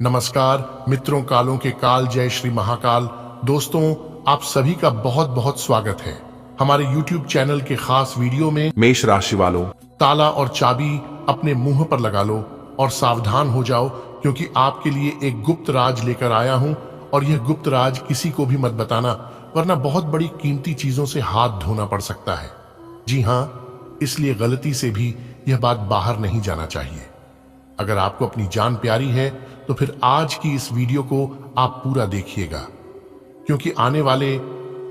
नमस्कार मित्रों, कालों के काल जय श्री महाकाल। दोस्तों, आप सभी का बहुत बहुत स्वागत है हमारे YouTube चैनल के खास वीडियो में। मेष राशि वालों, ताला और चाबी अपने मुंह पर लगा लो और सावधान हो जाओ, क्योंकि आपके लिए एक गुप्त राज लेकर आया हूं। और यह गुप्त राज किसी को भी मत बताना, वरना बहुत बड़ी कीमती चीजों से हाथ धोना पड़ सकता है। जी हाँ, इसलिए गलती से भी यह बात बाहर नहीं जाना चाहिए। अगर आपको अपनी जान प्यारी है तो फिर आज की इस वीडियो को आप पूरा देखिएगा, क्योंकि आने वाले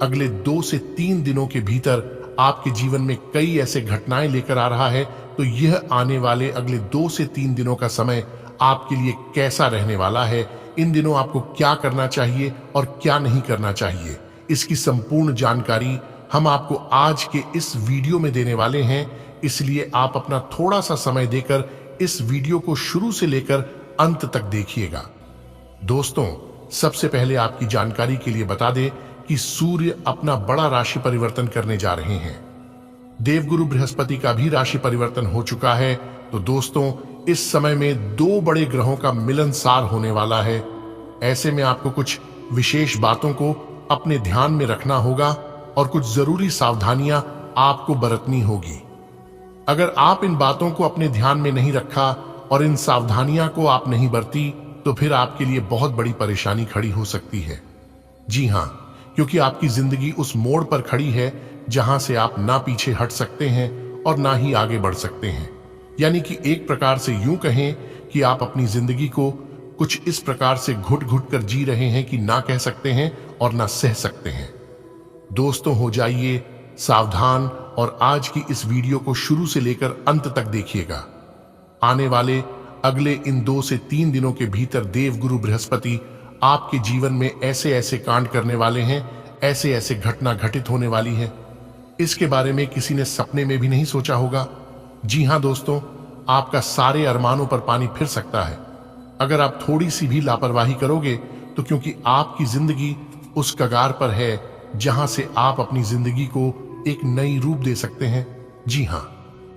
अगले 2 से 3 दिनों के भीतर आपके जीवन में कई ऐसे घटनाएं लेकर आ रहा है। तो यह आने वाले अगले 2 से 3 दिनों का समय आपके लिए कैसा रहने वाला है, इन दिनों आपको क्या करना चाहिए और क्या नहीं करना चाहिए, इसकी संपूर्ण जानकारी हम आपको आज के इस वीडियो में देने वाले हैं। इसलिए आप अपना थोड़ा सा समय देकर इस वीडियो को शुरू से लेकर अंत तक देखिएगा। दोस्तों, सबसे पहले आपकी जानकारी के लिए बता दें कि सूर्य अपना बड़ा राशि परिवर्तन करने जा रहे हैं। देवगुरु बृहस्पति का भी राशि परिवर्तन हो चुका है। तो दोस्तों, इस समय में 2 बड़े ग्रहों का मिलनसार होने वाला है। ऐसे में आपको कुछ विशेष बातों को अपने ध्यान में रखना होगा और कुछ जरूरी सावधानियां आपको बरतनी होगी। अगर आप इन बातों को अपने ध्यान में नहीं रखा और इन सावधानियां को आप नहीं बरती, तो फिर आपके लिए बहुत बड़ी परेशानी खड़ी हो सकती है। जी हां, क्योंकि आपकी जिंदगी उस मोड़ पर खड़ी है जहां से आप ना पीछे हट सकते हैं और ना ही आगे बढ़ सकते हैं। यानी कि एक प्रकार से यूं कहें कि आप अपनी जिंदगी को कुछ इस प्रकार से घुट घुट कर जी रहे हैं कि ना कह सकते हैं और ना सह सकते हैं। दोस्तों, हो जाइए सावधान और आज की इस वीडियो को शुरू से लेकर अंत तक देखिएगा। आने वाले अगले इन 2 से 3 दिनों के भीतर देवगुरु बृहस्पति आपके जीवन में ऐसे ऐसे कांड करने वाले हैं, ऐसे ऐसे घटना घटित होने वाली है, इसके बारे में किसी ने सपने में भी नहीं सोचा होगा। जी हां दोस्तों, आपका सारे अरमानों पर पानी फिर सकता है अगर आप थोड़ी सी भी लापरवाही करोगे। तो क्योंकि आपकी जिंदगी उस कगार पर है जहां से आप अपनी जिंदगी को एक नई रूप दे सकते हैं। जी हां,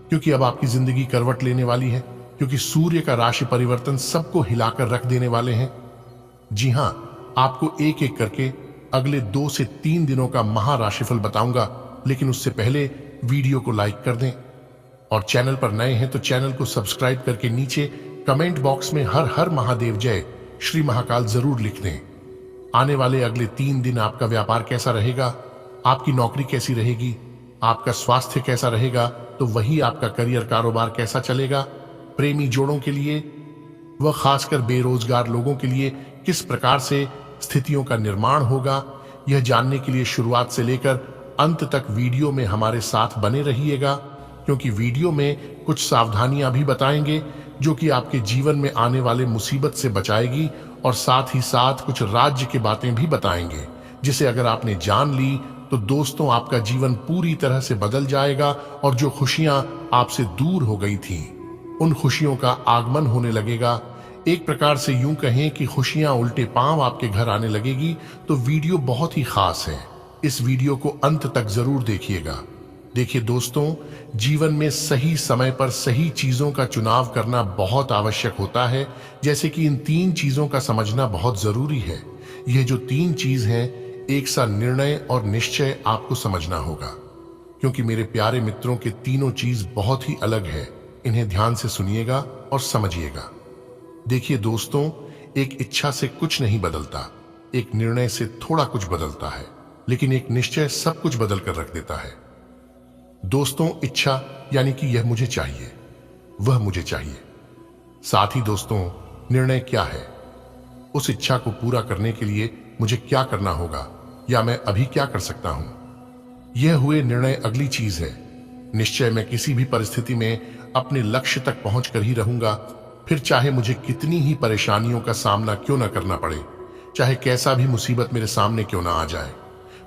क्योंकि अब आपकी जिंदगी करवट लेने वाली है, क्योंकि सूर्य का राशि परिवर्तन सबको हिलाकर रख देने वाले हैं। जी हां, आपको एक एक करके अगले 2 से 3 दिनों का महाराशिफल बताऊंगा, लेकिन उससे पहले वीडियो को लाइक कर दें और चैनल पर नए हैं तो चैनल को सब्सक्राइब करके नीचे कमेंट बॉक्स में हर हर महादेव जय श्री महाकाल जरूर लिख दें। आने वाले अगले 3 दिन आपका व्यापार कैसा रहेगा, आपकी नौकरी कैसी रहेगी, आपका स्वास्थ्य कैसा रहेगा, तो वही आपका करियर कारोबार कैसा चलेगा, प्रेमी जोड़ों के लिए व खासकर बेरोजगार लोगों के लिए किस प्रकार से स्थितियों का निर्माण होगा, यह जानने के लिए शुरुआत से लेकर अंत तक वीडियो में हमारे साथ बने रहिएगा। क्योंकि वीडियो में कुछ सावधानियां भी बताएंगे जो कि आपके जीवन में आने वाले मुसीबत से बचाएगी, और साथ ही साथ कुछ राज्य की बातें भी बताएंगे, जिसे अगर आपने जान ली तो दोस्तों आपका जीवन पूरी तरह से बदल जाएगा और जो खुशियां आपसे दूर हो गई थीं, उन खुशियों का आगमन होने लगेगा। एक प्रकार से यूं कहें कि खुशियां उल्टे पांव आपके घर आने लगेगी। तो वीडियो बहुत ही खास है, इस वीडियो को अंत तक जरूर देखिएगा। देखिए दोस्तों, जीवन में सही समय पर सही चीजों का चुनाव करना बहुत आवश्यक होता है। जैसे कि इन 3 चीजों का समझना बहुत जरूरी है। यह जो 3 चीज हैं, एक सा निर्णय और निश्चय आपको समझना होगा, क्योंकि मेरे प्यारे मित्रों के तीनों चीज बहुत ही अलग है। इन्हें ध्यान से सुनिएगा और समझिएगा। देखिए दोस्तों, एक इच्छा से कुछ नहीं बदलता, एक निर्णय से थोड़ा कुछ बदलता है, लेकिन एक निश्चय सब कुछ बदल कर रख देता है। दोस्तों, इच्छा यानी कि यह मुझे चाहिए, वह मुझे चाहिए। साथ ही दोस्तों, निर्णय क्या है, उस इच्छा को पूरा करने के लिए मुझे क्या करना होगा या मैं अभी क्या कर सकता हूं, यह हुए निर्णय अगली चीज है। निश्चय मैं किसी भी परिस्थिति में अपने लक्ष्य तक पहुंच कर ही रहूंगा, फिर चाहे मुझे कितनी ही परेशानियों का सामना क्यों ना करना पड़े, चाहे कैसा भी मुसीबत मेरे सामने क्यों ना आ जाए,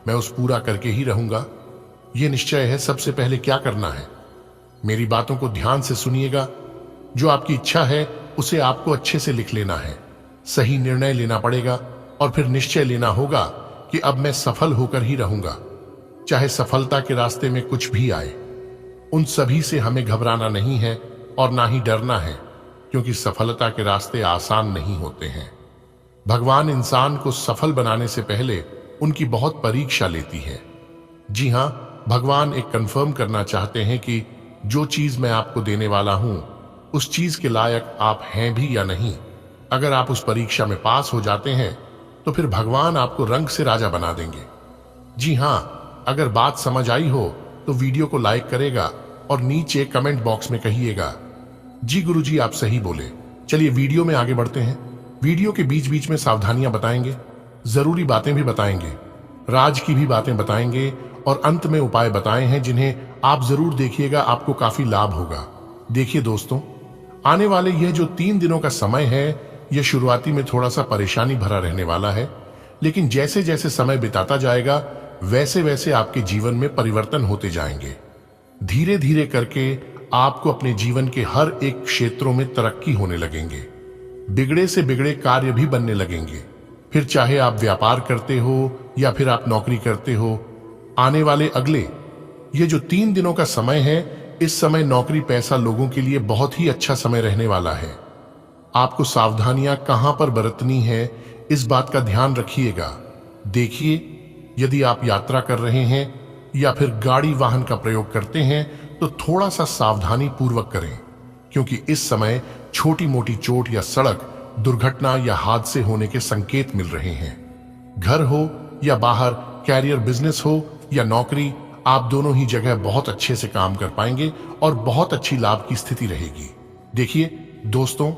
मैं उस पूरा करके ही रहूंगा। यह निश्चय है। सबसे पहले क्या करना है, मेरी बातों को ध्यान से सुनिएगा। जो आपकी इच्छा है उसे आपको अच्छे से लिख लेना है, सही निर्णय लेना पड़ेगा और फिर निश्चय लेना होगा कि अब मैं सफल होकर ही रहूंगा, चाहे सफलता के रास्ते में कुछ भी आए। उन सभी से हमें घबराना नहीं है और ना ही डरना है। क्योंकि सफलता के रास्ते आसान नहीं होते हैं। भगवान इंसान को सफल बनाने से पहले उनकी बहुत परीक्षा लेती है। जी हां, भगवान एक कंफर्म करना चाहते हैं कि जो चीज मैं आपको देने वाला हूं उस चीज के लायक आप हैं भी या नहीं। अगर आप उस परीक्षा में पास हो जाते हैं तो फिर भगवान आपको रंग से राजा बना देंगे। जी हां, अगर बात समझ आई हो तो वीडियो को लाइक करेगा और नीचे कमेंट बॉक्स में कहिएगा जी गुरुजी आप सही बोले। चलिए वीडियो में आगे बढ़ते हैं। वीडियो के बीच बीच में सावधानियां बताएंगे, जरूरी बातें भी बताएंगे, राज की भी बातें बताएंगे और अंत में उपाय बताए हैं जिन्हें आप जरूर देखिएगा, आपको काफी लाभ होगा। देखिए दोस्तों, आने वाले यह जो 3 दिनों का समय है यह शुरुआती में थोड़ा सा परेशानी भरा रहने वाला है, लेकिन जैसे जैसे समय बिताता जाएगा वैसे वैसे आपके जीवन में परिवर्तन होते जाएंगे। धीरे धीरे करके आपको अपने जीवन के हर एक क्षेत्रों में तरक्की होने लगेंगे। बिगड़े से बिगड़े कार्य भी बनने लगेंगे। फिर चाहे आप व्यापार करते हो या फिर आप नौकरी करते हो, आने वाले अगले ये जो 3 दिनों का समय है, इस समय नौकरी पैसा लोगों के लिए बहुत ही अच्छा समय रहने वाला है। आपको सावधानियां कहां पर बरतनी है इस बात का ध्यान रखिएगा। देखिए, यदि आप यात्रा कर रहे हैं या फिर गाड़ी वाहन का प्रयोग करते हैं तो थोड़ा सा सावधानी पूर्वक करें, क्योंकि इस समय छोटी मोटी चोट या सड़क दुर्घटना या हादसे होने के संकेत मिल रहे हैं। घर हो या बाहर, कैरियर बिजनेस हो या नौकरी, आप दोनों ही जगह बहुत अच्छे से काम कर पाएंगे और बहुत अच्छी लाभ की स्थिति रहेगी। देखिए दोस्तों,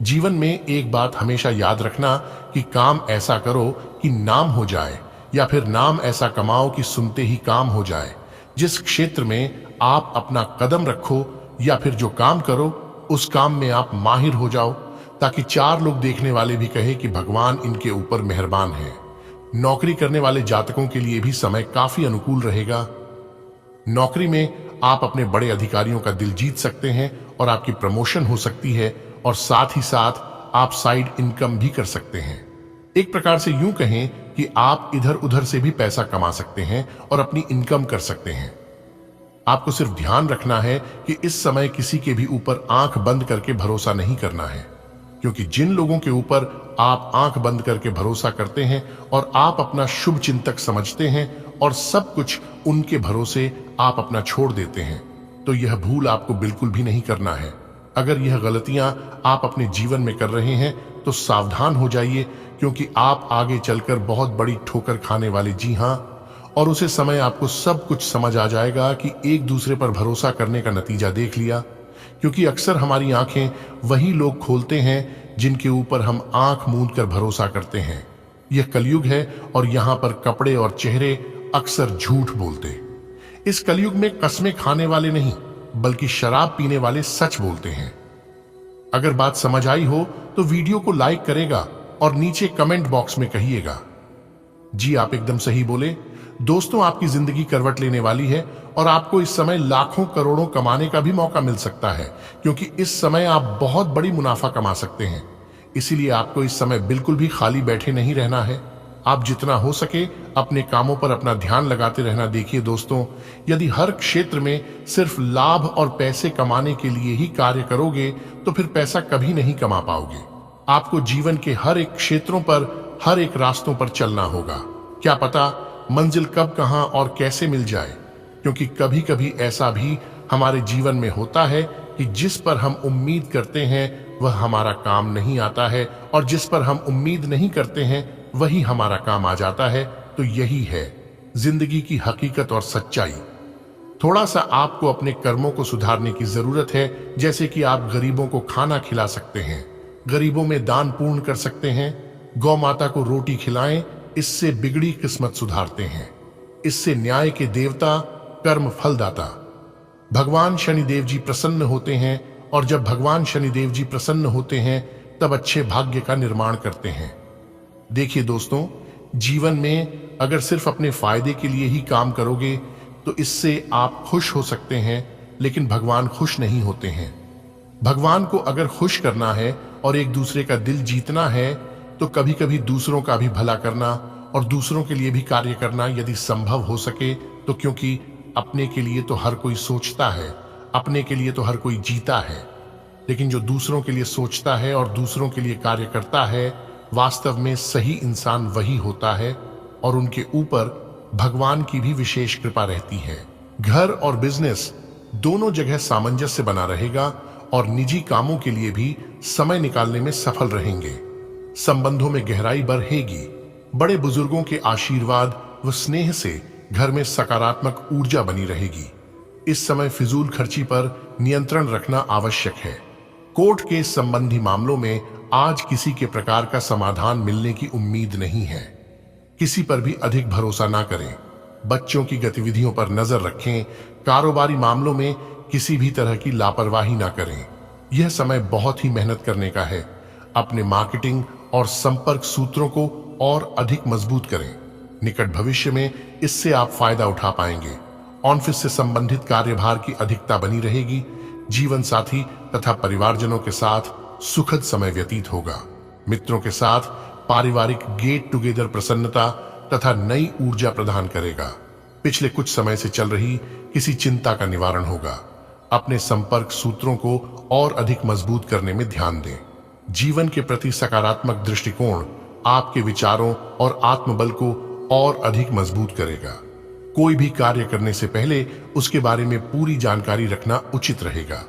जीवन में एक बात हमेशा याद रखना कि काम ऐसा करो कि नाम हो जाए या फिर नाम ऐसा कमाओ कि सुनते ही काम हो जाए। जिस क्षेत्र में आप अपना कदम रखो या फिर जो काम करो उस काम में आप माहिर हो जाओ, ताकि 4 लोग देखने वाले भी कहे कि भगवान इनके ऊपर मेहरबान है। नौकरी करने वाले जातकों के लिए भी समय काफी अनुकूल रहेगा। नौकरी में आप अपने बड़े अधिकारियों का दिल जीत सकते हैं और आपकी प्रमोशन हो सकती है, और साथ ही साथ आप साइड इनकम भी कर सकते हैं। एक प्रकार से यूं कहें कि आप इधर उधर से भी पैसा कमा सकते हैं और अपनी इनकम कर सकते हैं। आपको सिर्फ ध्यान रखना है कि इस समय किसी के भी ऊपर आंख बंद करके भरोसा नहीं करना है, क्योंकि जिन लोगों के ऊपर आप आंख बंद करके भरोसा करते हैं और आप अपना शुभ चिंतक समझते हैं और सब कुछ उनके भरोसे आप अपना छोड़ देते हैं, तो यह भूल आपको बिल्कुल भी नहीं करना है। अगर यह गलतियां आप अपने जीवन में कर रहे हैं तो सावधान हो जाइए, क्योंकि आप आगे चलकर बहुत बड़ी ठोकर खाने वाले। जी हां, और उसे समय आपको सब कुछ समझ आ जाएगा कि एक दूसरे पर भरोसा करने का नतीजा देख लिया, क्योंकि अक्सर हमारी आंखें वही लोग खोलते हैं जिनके ऊपर हम आंख मूंद कर भरोसा करते हैं। यह कलयुग है और यहाँ पर कपड़े और चेहरे अक्सर झूठ बोलते। इस कलयुग में कस्में खाने वाले नहीं बल्कि शराब पीने वाले सच बोलते हैं। अगर बात समझ आई हो तो वीडियो को लाइक करेगा और नीचे कमेंट बॉक्स में कहिएगा जी आप एकदम सही बोले। दोस्तों, आपकी जिंदगी करवट लेने वाली है और आपको इस समय लाखों करोड़ों कमाने का भी मौका मिल सकता है, क्योंकि इस समय आप बहुत बड़ी मुनाफा कमा सकते हैं। इसीलिए आपको इस समय बिल्कुल भी खाली बैठे नहीं रहना है। आप जितना हो सके अपने कामों पर अपना ध्यान लगाते रहना। देखिए दोस्तों, यदि हर क्षेत्र में सिर्फ लाभ और पैसे कमाने के लिए ही कार्य करोगे तो फिर पैसा कभी नहीं कमा पाओगे। आपको जीवन के हर एक क्षेत्रों पर, हर एक रास्तों पर चलना होगा। क्या पता मंजिल कब, कहां और कैसे मिल जाए, क्योंकि कभी कभी ऐसा भी हमारे जीवन में होता है कि जिस पर हम उम्मीद करते हैं वह हमारा काम नहीं आता है, और जिस पर हम उम्मीद नहीं करते हैं वही हमारा काम आ जाता है। तो यही है जिंदगी की हकीकत और सच्चाई। थोड़ा सा आपको अपने कर्मों को सुधारने की जरूरत है, जैसे कि आप गरीबों को खाना खिला सकते हैं, गरीबों में दान पूर्ण कर सकते हैं, गौ माता को रोटी खिलाएं, इससे बिगड़ी किस्मत सुधारते हैं। इससे न्याय के देवता, कर्म फलदाता भगवान शनिदेव जी प्रसन्न होते हैं, और जब भगवान शनिदेव जी प्रसन्न होते हैं तब अच्छे भाग्य का निर्माण करते हैं। देखिए दोस्तों, जीवन में अगर सिर्फ अपने फायदे के लिए ही काम करोगे तो इससे आप खुश हो सकते हैं, लेकिन भगवान खुश नहीं होते हैं। भगवान को अगर खुश करना है और एक दूसरे का दिल जीतना है तो कभी कभी दूसरों का भी भला करना और दूसरों के लिए भी कार्य करना यदि संभव हो सके तो, क्योंकि अपने के लिए तो हर कोई सोचता है, अपने के लिए तो हर कोई जीता है। लेकिन जो दूसरों के लिए सोचता है और दूसरों के लिए कार्य करता है, वास्तव में सही इंसान वही होता है और उनके ऊपर भगवान की भी विशेष कृपा रहती है। घर और बिजनेस दोनों जगह सामंजस्य बना रहेगा और निजी कामों के लिए भी समय निकालने में सफल रहेंगे। संबंधों में गहराई बढ़ेगी। बड़े बुजुर्गों के आशीर्वाद व स्नेह से घर में सकारात्मक ऊर्जा बनी रहेगी। इस समय फिजूल खर्ची पर नियंत्रण रखना आवश्यक है। कोर्ट के संबंधी मामलों में आज किसी के प्रकार का समाधान मिलने की उम्मीद नहीं है। किसी पर भी अधिक भरोसा ना करें। बच्चों की गतिविधियों पर नजर रखें। कारोबारी मामलों में किसी भी तरह की लापरवाही ना करें। यह समय बहुत ही मेहनत करने का है। अपने मार्केटिंग और संपर्क सूत्रों को और अधिक मजबूत करें। निकट भविष्य में इससे आप फायदा उठा पाएंगे। ऑफिस से संबंधित कार्यभार की अधिकता बनी रहेगी। जीवन साथी तथा परिवारजनों के साथ सुखद समय व्यतीत होगा। मित्रों के साथ पारिवारिक गेट टुगेदर प्रसन्नता तथा नई ऊर्जा प्रदान करेगा। पिछले कुछ समय से चल रही किसी चिंता का निवारण होगा। अपने संपर्क सूत्रों को और अधिक मजबूत करने में ध्यान दें। जीवन के प्रति सकारात्मक दृष्टिकोण आपके विचारों और आत्मबल को और अधिक मजबूत करेगा। कोई भी कार्य करने से पहले उसके बारे में पूरी जानकारी रखना उचित रहेगा,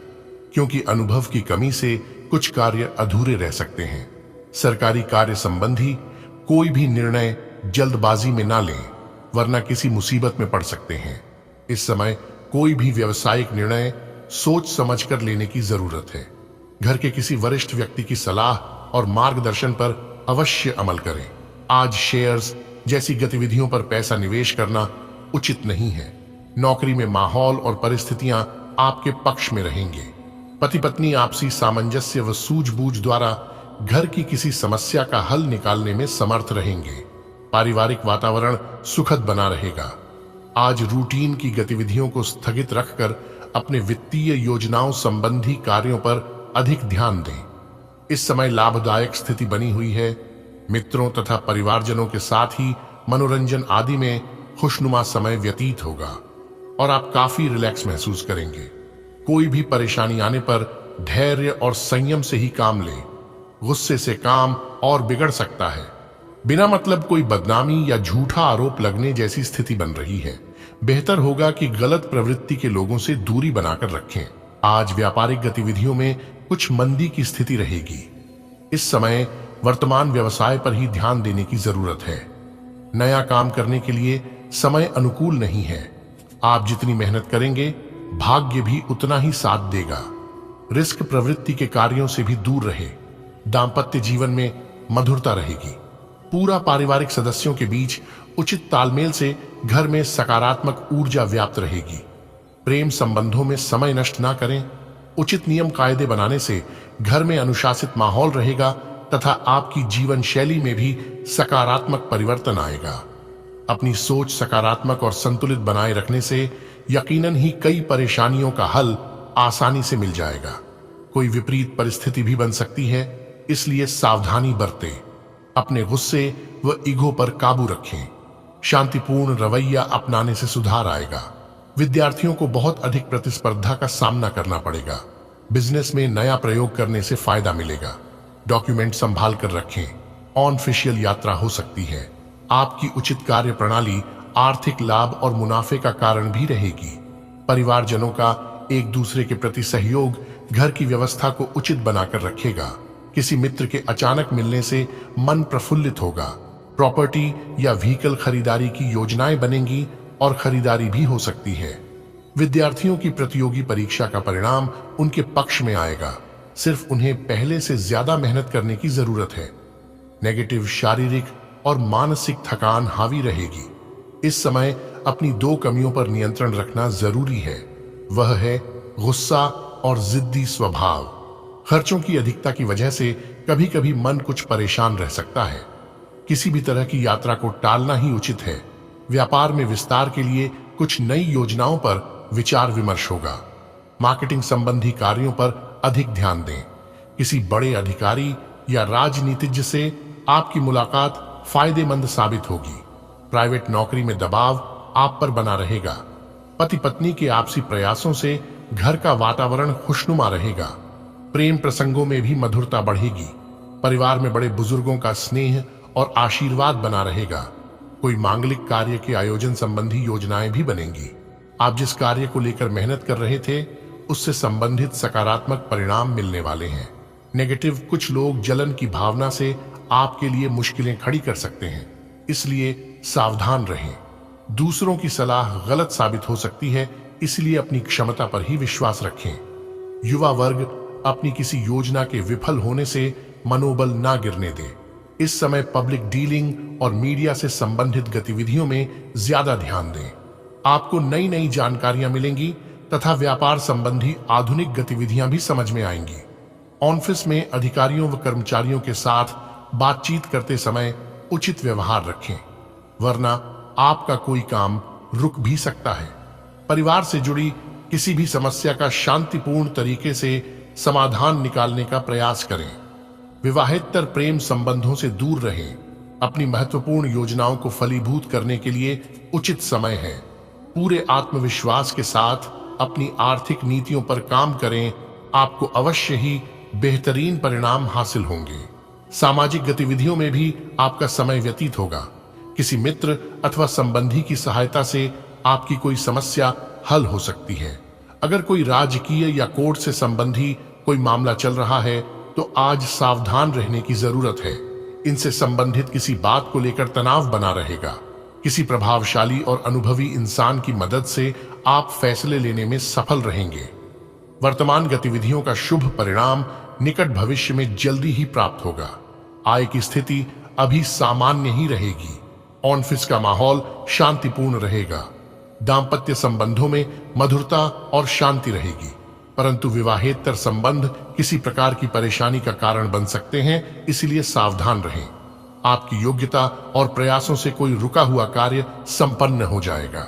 क्योंकि अनुभव की कमी से कुछ कार्य अधूरे रह सकते हैं। सरकारी कार्य संबंधी कोई भी निर्णय जल्दबाजी में ना लें, वरना किसी मुसीबत में पड़ सकते हैं। इस समय कोई भी व्यावसायिक निर्णय सोच समझकर लेने की जरूरत है। घर के किसी वरिष्ठ व्यक्ति की सलाह और मार्गदर्शन पर अवश्य अमल करें। आज शेयर्स जैसी गतिविधियों पर पैसा निवेश करना उचित नहीं है। नौकरी में माहौल और परिस्थितियां आपके पक्ष में रहेंगे। पति पत्नी आपसी सामंजस्य व सूझबूझ द्वारा घर की किसी समस्या का हल निकालने में समर्थ रहेंगे। पारिवारिक वातावरण सुखद बना रहेगा। आज रूटीन की गतिविधियों को स्थगित रखकर अपने वित्तीय योजनाओं संबंधी कार्यों पर अधिक ध्यान दें। इस समय लाभदायक स्थिति बनी हुई है। मित्रों तथा परिवारजनों के साथ ही मनोरंजन आदि में खुशनुमा समय व्यतीत होगा और आप काफी रिलैक्स महसूस करेंगे। कोई भी परेशानी आने पर धैर्य और संयम से ही काम लें। गुस्से से काम और बिगड़ सकता है। बिना मतलब कोई बदनामी या झूठा आरोप लगने जैसी स्थिति बन रही है। बेहतर होगा कि गलत प्रवृत्ति के लोगों से दूरी बनाकर रखें। आज व्यापारिक गतिविधियों में कुछ मंदी की स्थिति रहेगी। इस समय वर्तमान व्यवसाय पर ही ध्यान देने की जरूरत है। नया काम करने के लिए समय अनुकूल नहीं है। आप जितनी मेहनत करेंगे, भाग्य भी उतना ही साथ देगा। रिस्क प्रवृत्ति के कार्यों से भी दूर रहे। दांपत्य जीवन में मधुरता रहेगी। पूरा पारिवारिक सदस्यों के बीच उचित तालमेल से घर में सकारात्मक ऊर्जा व्याप्त रहेगी। प्रेम संबंधों में समय नष्ट ना करें। उचित नियम कायदे बनाने से घर में अनुशासित माहौल रहेगा तथा आपकी जीवन शैली में भी सकारात्मक परिवर्तन आएगा। अपनी सोच सकारात्मक और संतुलित बनाए रखने से यकीनन ही कई परेशानियों का हल आसानी से मिल जाएगा। कोई विपरीत परिस्थिति भी बन सकती है, इसलिए सावधानी बरतें। अपने गुस्से व ईगो पर काबू रखें। शांतिपूर्ण रवैया अपनाने से सुधार आएगा। विद्यार्थियों को बहुत अधिक प्रतिस्पर्धा का सामना करना पड़ेगा। बिजनेस में नया प्रयोग करने से फायदा मिलेगा। डॉक्यूमेंट संभाल कर रखें। ऑनऑफिशियल यात्रा हो सकती है। आपकी उचित कार्य प्रणाली आर्थिक लाभ और मुनाफे का कारण भी रहेगी। परिवारजनों का एक दूसरे के प्रति सहयोग घर की व्यवस्था को उचित बनाकर रखेगा। किसी मित्र के अचानक मिलने से मन प्रफुल्लित होगा। प्रॉपर्टी या व्हीकल खरीदारी की योजनाएं बनेंगी और खरीदारी भी हो सकती है। विद्यार्थियों की प्रतियोगी परीक्षा का परिणाम उनके पक्ष में आएगा। सिर्फ उन्हें पहले से ज्यादा मेहनत करने की जरूरत है। नेगेटिव शारीरिक और मानसिक थकान हावी रहेगी। इस समय अपनी दो कमियों पर नियंत्रण रखना जरूरी है। वह है गुस्सा और जिद्दी स्वभाव। खर्चों की अधिकता की वजह से कभी कभी मन कुछ परेशान रह सकता है। किसी भी तरह की यात्रा को टालना ही उचित है। व्यापार में विस्तार के लिए कुछ नई योजनाओं पर विचार विमर्श होगा। मार्केटिंग संबंधी कार्यों पर अधिक ध्यान दें। किसी बड़े अधिकारी या राजनीतिज्ञ से आपकी मुलाकात फायदेमंद साबित होगी। प्राइवेट नौकरी में दबाव आप पर बना रहेगा। पति पत्नी के आपसी प्रयासों से घर का वातावरण खुशनुमा रहेगा। प्रेम प्रसंगों में भी मधुरता बढ़ेगी। परिवार में बड़े बुजुर्गों का स्नेह और आशीर्वाद बना रहेगा। कोई मांगलिक कार्य के आयोजन संबंधी योजनाएं भी बनेंगी। आप जिस कार्य को लेकर मेहनत कर रहे थे उससे संबंधित सकारात्मक परिणाम मिलने वाले हैं। नेगेटिव कुछ लोग जलन की भावना से आपके लिए मुश्किलें खड़ी कर सकते हैं, इसलिए सावधान रहें। दूसरों की सलाह गलत साबित हो सकती है, इसलिए अपनी क्षमता पर ही विश्वास रखें। युवा वर्ग अपनी किसी योजना के विफल होने से मनोबल ना गिरने दे। इस समय पब्लिक डीलिंग और मीडिया से संबंधित गतिविधियों में ज्यादा ध्यान दें। आपको नई नई जानकारियां मिलेंगी तथा व्यापार संबंधी आधुनिक गतिविधियां भी समझ में आएंगी। ऑफिस में अधिकारियों व कर्मचारियों के साथ बातचीत करते समय उचित व्यवहार रखें, वरना आपका कोई काम रुक भी सकता है। परिवार से जुड़ी किसी भी समस्या का शांतिपूर्ण तरीके से समाधान निकालने का प्रयास करें। विवाहेतर प्रेम संबंधों से दूर रहें। अपनी महत्वपूर्ण योजनाओं को फलीभूत करने के लिए उचित समय है। पूरे आत्मविश्वास के साथ अपनी आर्थिक नीतियों पर काम करें, आपको अवश्य ही बेहतरीन परिणाम हासिल होंगे। सामाजिक गतिविधियों में भी आपका समय व्यतीत होगा। किसी मित्र अथवा संबंधी की सहायता से आपकी कोई समस्या हल हो सकती है। अगर कोई राजकीय या कोर्ट से संबंधी कोई मामला चल रहा है तो आज सावधान रहने की जरूरत है। इनसे संबंधित किसी बात को लेकर तनाव बना रहेगा। किसी प्रभावशाली और अनुभवी इंसान की मदद से आप फैसले लेने में सफल रहेंगे। वर्तमान गतिविधियों का शुभ परिणाम निकट भविष्य में जल्दी ही प्राप्त होगा। आय की स्थिति अभी सामान्य ही रहेगी। ऑफिस का माहौल शांतिपूर्ण रहेगा। दाम्पत्य संबंधों में मधुरता और शांति रहेगी, परंतु विवाहेतर संबंध किसी प्रकार की परेशानी का कारण बन सकते हैं, इसलिए सावधान रहें। आपकी योग्यता और प्रयासों से कोई रुका हुआ कार्य संपन्न हो जाएगा।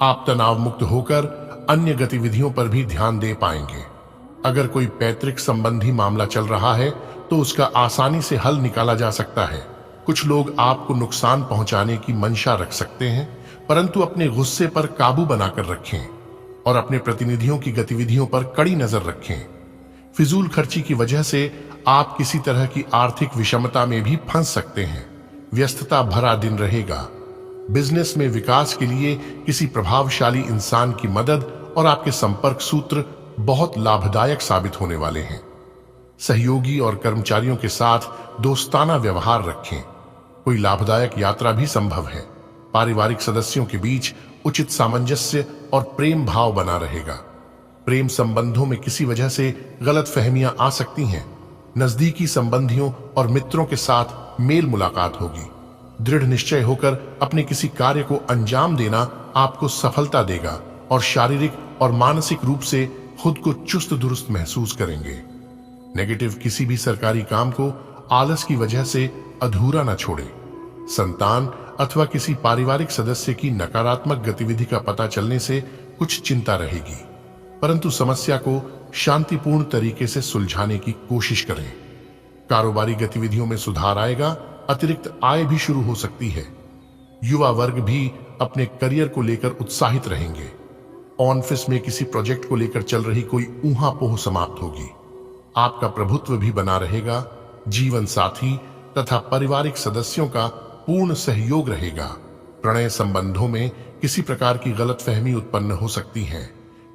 आप तनाव मुक्त होकर अन्य गतिविधियों पर भी ध्यान दे पाएंगे। अगर कोई पैतृक संबंधी मामला चल रहा है तो उसका आसानी से हल निकाला जा सकता है। कुछ लोग आपको नुकसान पहुंचाने की मंशा रख सकते हैं, परंतु अपने गुस्से पर काबू बनाकर रखें और अपने प्रतिनिधियों की गतिविधियों पर कड़ी नजर रखें। फिजूल खर्ची की वजह से आप किसी तरह की आर्थिक विषमता में भी फंस सकते हैं। व्यस्तता भरा दिन रहेगा। बिजनेस में विकास के लिए किसी प्रभावशाली इंसान की मदद और आपके संपर्क सूत्र बहुत लाभदायक साबित होने वाले हैं। सहयोगी और कर्मचारियों के साथ दोस्ताना व्यवहार रखें। कोई लाभदायक यात्रा भी संभव है। पारिवारिक सदस्यों के बीच उचित सामंजस्य और प्रेम भाव बना रहेगा। प्रेम संबंधों में किसी वजह से गलत फहमियां आ सकती हैं। नजदीकी संबंधियों और मित्रों के साथ मेल मुलाकात होगी। दृढ़ निश्चय होकर अपने किसी कार्य को अंजाम देना आपको सफलता देगा और शारीरिक और मानसिक रूप से खुद को चुस्त दुरुस्त महसूस करेंगे। नेगेटिव किसी भी सरकारी काम को आलस की वजह से अधूरा न छोड़े। संतान अथवा किसी पारिवारिक सदस्य की नकारात्मक गतिविधि का पता चलने से कुछ चिंता रहेगी, परंतु समस्या को शांतिपूर्ण तरीके से सुलझाने की कोशिश करें। कारोबारी गतिविधियों में सुधार आएगा। अतिरिक्त आय भी शुरू हो सकती है। युवा वर्ग भी अपने करियर को लेकर उत्साहित रहेंगे। ऑफिस में किसी प्रोजेक्ट को लेकर चल रही कोई ऊहापोह समाप्त होगी। आपका प्रभुत्व भी बना रहेगा। जीवन साथी तथा पारिवारिक सदस्यों का पूर्ण सहयोग रहेगा। प्रणय संबंधों में किसी प्रकार की गलतफहमी उत्पन्न हो सकती है।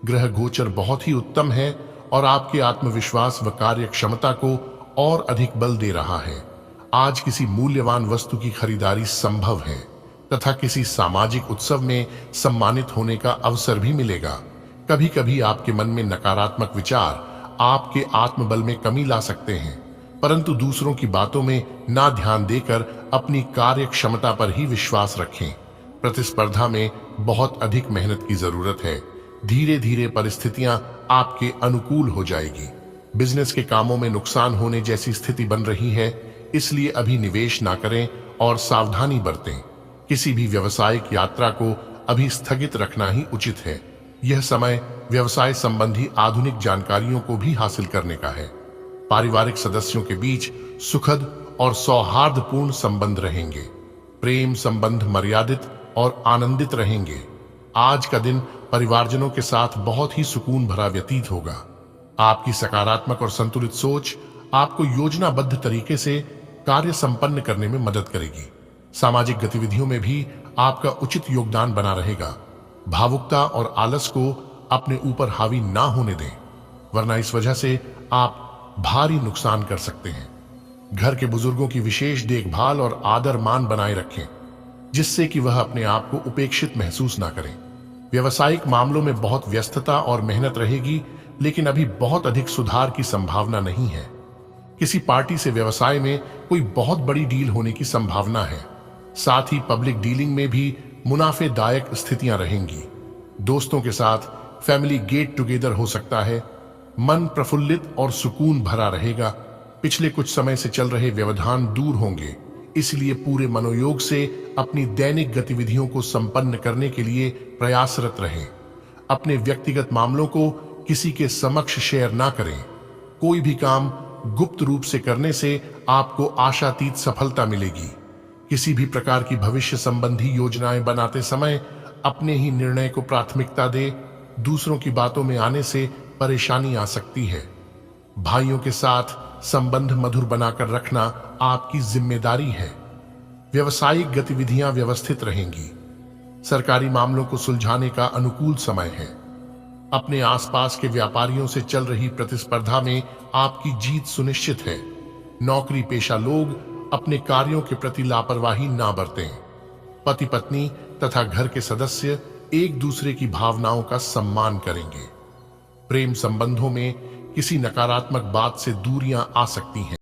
ग्रह गोचर बहुत ही उत्तम है और आपके आत्मविश्वास व कार्य क्षमता को और अधिक बल दे रहा है। आज किसी मूल्यवान वस्तु की खरीदारी संभव है तथा किसी सामाजिक उत्सव में सम्मानित होने का अवसर भी मिलेगा। कभी कभी आपके मन में नकारात्मक विचार आपके आत्मबल में कमी ला सकते हैं, परंतु दूसरों की बातों में ना ध्यान देकर अपनी कार्य क्षमता पर ही विश्वास रखें। प्रतिस्पर्धा में बहुत अधिक मेहनत की जरूरत है। धीरे धीरे परिस्थितियां आपके अनुकूल हो जाएगी। बिजनेस के कामों में नुकसान होने जैसी स्थिति बन रही है, इसलिए अभी निवेश ना करें और सावधानी बरतें। किसी भी व्यवसायिक यात्रा को अभी स्थगित रखना ही उचित है। यह समय व्यवसाय संबंधी आधुनिक जानकारियों को भी हासिल करने का है। पारिवारिक सदस्यों के बीच सुखद और सौहार्दपूर्ण संबंध रहेंगे। प्रेम संबंध मर्यादित और आनंदित रहेंगे। आज का दिन परिवारजनों के साथ बहुत ही सुकून भरा व्यतीत होगा। आपकी सकारात्मक और संतुलित सोच आपको योजनाबद्ध तरीके से कार्य संपन्न करने में मदद करेगी। सामाजिक गतिविधियों में भी आपका उचित योगदान बना रहेगा। भावुकता और आलस को अपने ऊपर हावी ना होने दें, वरना इस वजह से आप भारी नुकसान कर सकते हैं। घर के बुजुर्गों की विशेष देखभाल और आदर मान बनाए रखें, जिससे कि वह अपने आप को उपेक्षित महसूस ना करें। व्यवसायिक मामलों में बहुत व्यस्तता और मेहनत रहेगी, लेकिन अभी बहुत अधिक सुधार की संभावना नहीं है। किसी पार्टी से व्यवसाय में कोई बहुत बड़ी डील होने की संभावना है। साथ ही पब्लिक डीलिंग में भी मुनाफेदायक स्थितियां रहेंगी। दोस्तों के साथ फैमिली गेट टुगेदर हो सकता है। मन प्रफुल्लित और सुकून भरा रहेगा। पिछले कुछ समय से चल रहे व्यवधान दूर होंगे, इसलिए पूरे मनोयोग से अपनी दैनिक गतिविधियों को संपन्न करने के लिए प्रयासरत रहें। अपने व्यक्तिगत मामलों को किसी के समक्ष शेयर ना करें। कोई भी काम गुप्त रूप से करने से आपको आशातीत सफलता मिलेगी। किसी भी प्रकार की भविष्य संबंधी योजनाएं बनाते समय अपने ही निर्णय को प्राथमिकता दे। दूसरों की बातों में आने से परेशानी आ सकती है। भाइयों के साथ संबंध मधुर बनाकर रखना आपकी जिम्मेदारी है। व्यवसायिक गतिविधियां व्यवस्थित रहेंगी। सरकारी मामलों को सुलझाने का अनुकूल समय है। अपने आसपास के व्यापारियों से चल रही प्रतिस्पर्धा में आपकी जीत सुनिश्चित है। नौकरी पेशा लोग अपने कार्यों के प्रति लापरवाही ना बरतें। पति पत्नी तथा घर के सदस्य एक दूसरे की भावनाओं का सम्मान करेंगे। प्रेम संबंधों में किसी नकारात्मक बात से दूरियां आ सकती हैं।